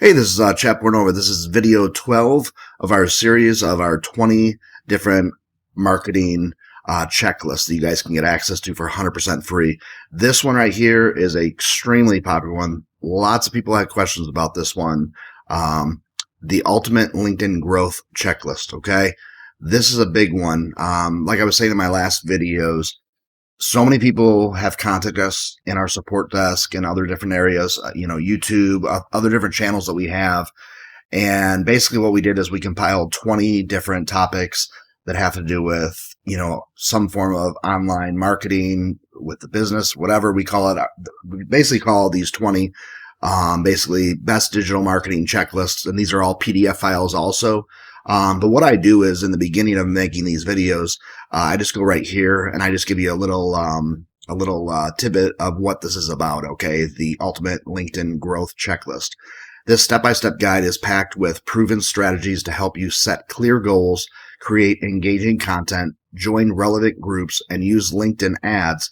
Hey, this is Chap Bornova. This is video 12 of our series of our 20 different marketing checklists that you guys can get access to for 100% free. This one right here is a extremely popular one. Lots of people had questions about this one. The ultimate LinkedIn growth checklist. Okay. This is a big one. Like I was saying in my last videos, so many people have contacted us in our support desk and other different areas, YouTube, other different channels that we have. And basically what we did is we compiled 20 different topics that have to do with, some form of online marketing with the business, whatever we call it. We basically call these 20, basically best digital marketing checklists. And these are all PDF files also. But what I do is in the beginning of making these videos, I just go right here and I just give you a little tidbit of what this is about. Okay. The ultimate LinkedIn growth checklist. This step-by-step guide is packed with proven strategies to help you set clear goals, create engaging content, join relevant groups, and use LinkedIn ads,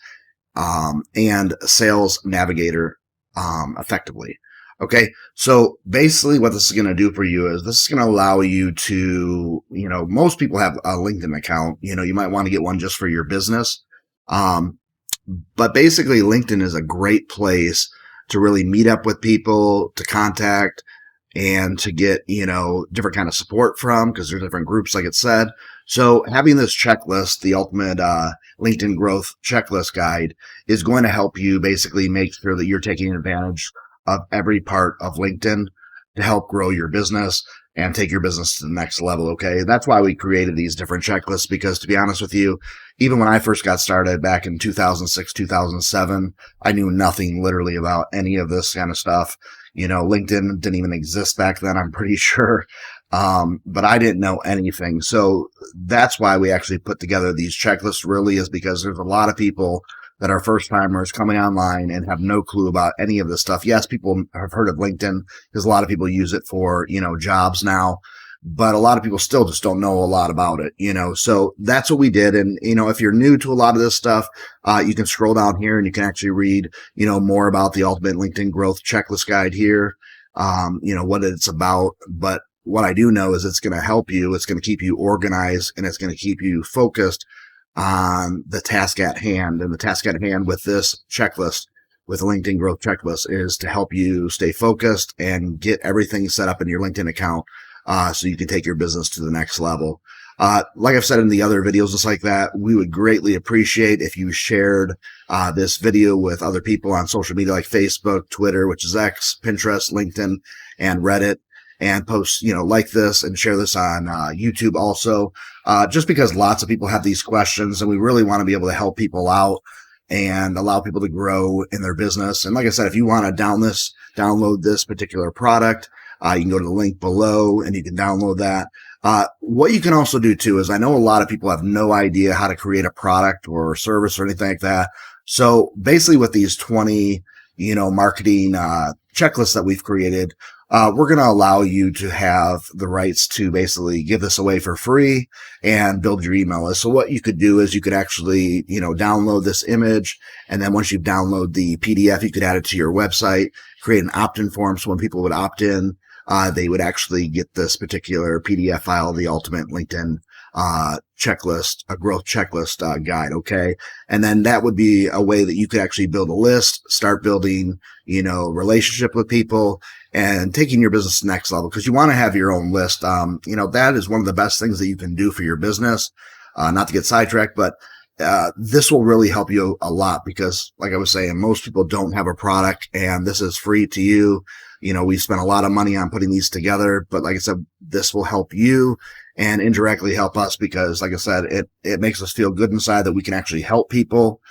and Sales Navigator, effectively. Okay. So basically what this is going to do for you is this is going to allow you to, most people have a LinkedIn account, you might want to get one just for your business. But basically LinkedIn is a great place to really meet up with people, to contact, and to get, different kind of support from, because there's different groups, like it said. So having this checklist, the ultimate LinkedIn growth checklist guide, is going to help you basically make sure that you're taking advantage of every part of LinkedIn to help grow your business and take your business to the next level. Okay. That's why we created these different checklists, because to be honest with you, even when I first got started back in 2006, 2007, I knew nothing literally about any of this kind of stuff. LinkedIn didn't even exist back then, I'm pretty sure. But I didn't know anything. So that's why we actually put together these checklists, really, is because there's a lot of people that are first timers coming online and have no clue about any of this stuff. Yes, people have heard of LinkedIn because a lot of people use it for, jobs now, but a lot of people still just don't know a lot about it, so that's what we did. And, if you're new to a lot of this stuff, you can scroll down here and you can actually read, more about the ultimate LinkedIn growth checklist guide here, what it's about. But what I do know is it's going to help you. It's going to keep you organized and it's going to keep you focused on the task at hand. And the task at hand with this checklist, with the LinkedIn growth checklist, is to help you stay focused and get everything set up in your LinkedIn account, so you can take your business to the next level. Like I've said in the other videos just like that, we would greatly appreciate if you shared this video with other people on social media like Facebook, Twitter, which is X, Pinterest, LinkedIn, and Reddit. And post, like this and share this on YouTube also, just because lots of people have these questions and we really want to be able to help people out and allow people to grow in their business. And like I said, if you want to download this particular product, you can go to the link below and you can download that. What you can also do too is, I know a lot of people have no idea how to create a product or service or anything like that. So basically with these 20, marketing checklists that we've created, we're going to allow you to have the rights to basically give this away for free and build your email list. So what you could do is you could actually, download this image. And then once you've downloaded the PDF, you could add it to your website, create an opt-in form. So when people would opt in, they would actually get this particular PDF file, the ultimate LinkedIn checklist, a growth checklist guide. Okay. And then that would be a way that you could actually build a list, start building, relationship with people and taking your business to the next level, because you want to have your own list. That is one of the best things that you can do for your business. Not to get sidetracked, but this will really help you a lot, because like I was saying, most people don't have a product and this is free to you. We've spent a lot of money on putting these together, but like I said, this will help you and indirectly help us, because like I said, it makes us feel good inside that we can actually help people.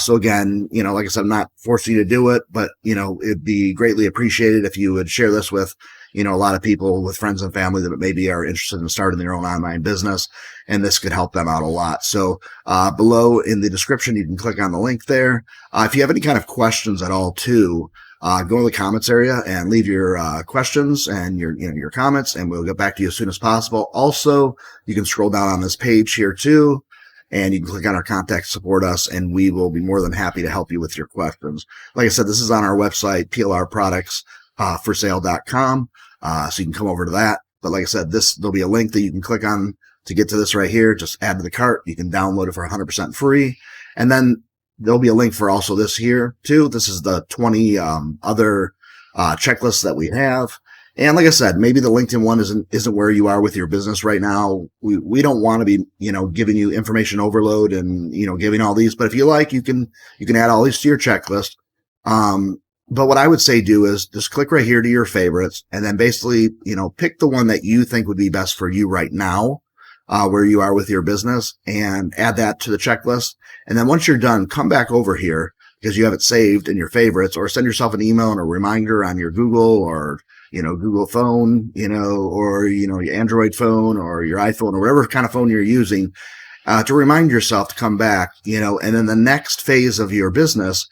So again, like I said, I'm not forcing you to do it, but, it'd be greatly appreciated if you would share this with, a lot of people, with friends and family that maybe are interested in starting their own online business, and this could help them out a lot. So, below in the description, you can click on the link there. If you have any kind of questions at all too, go to the comments area and leave your questions and your comments, and we'll get back to you as soon as possible. Also, you can scroll down on this page here too, and you can click on our contact, support us, and we will be more than happy to help you with your questions. Like I said, this is on our website, PLR Products. forsale.com. So you can come over to that. But like I said, there'll be a link that you can click on to get to this right here. Just add to the cart. You can download it for 100% free. And then there'll be a link for also this here too. This is the 20 other checklists that we have. And like I said, maybe the LinkedIn one isn't where you are with your business right now. We don't want to be, giving you information overload and, giving all these, but if you like, you can add all these to your checklist. But what I would say do is just click right here to your favorites and then basically, pick the one that you think would be best for you right now, where you are with your business, and add that to the checklist. And then once you're done, come back over here because you have it saved in your favorites, or send yourself an email and a reminder on your Google or Google phone, or, your Android phone or your iPhone or whatever kind of phone you're using, to remind yourself to come back, and then the next phase of your business,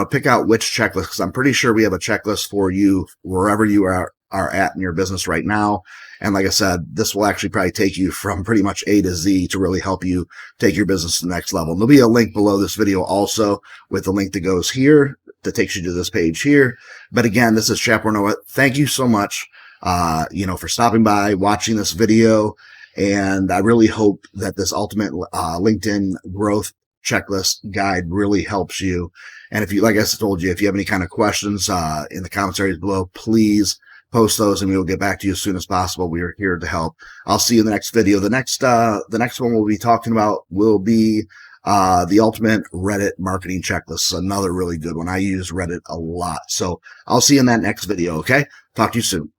pick out which checklist, because I'm pretty sure we have a checklist for you wherever you are at in your business right now. And like I said, this will actually probably take you from pretty much A to Z to really help you take your business to the next level. And there'll be a link below this video also with the link that goes here that takes you to this page here. But again, this is Chaperone Noah. Thank you so much, for stopping by, watching this video. And I really hope that this ultimate LinkedIn growth checklist guide really helps you. And if you, like I told you, if you have any kind of questions in the comments areas below, please post those and we will get back to you as soon as possible. We are here to help. I'll see you in the next video. The next one we'll be talking about will be the ultimate Reddit marketing checklist. Another really good one. I use Reddit a lot. So I'll see you in that next video. Okay. Talk to you soon.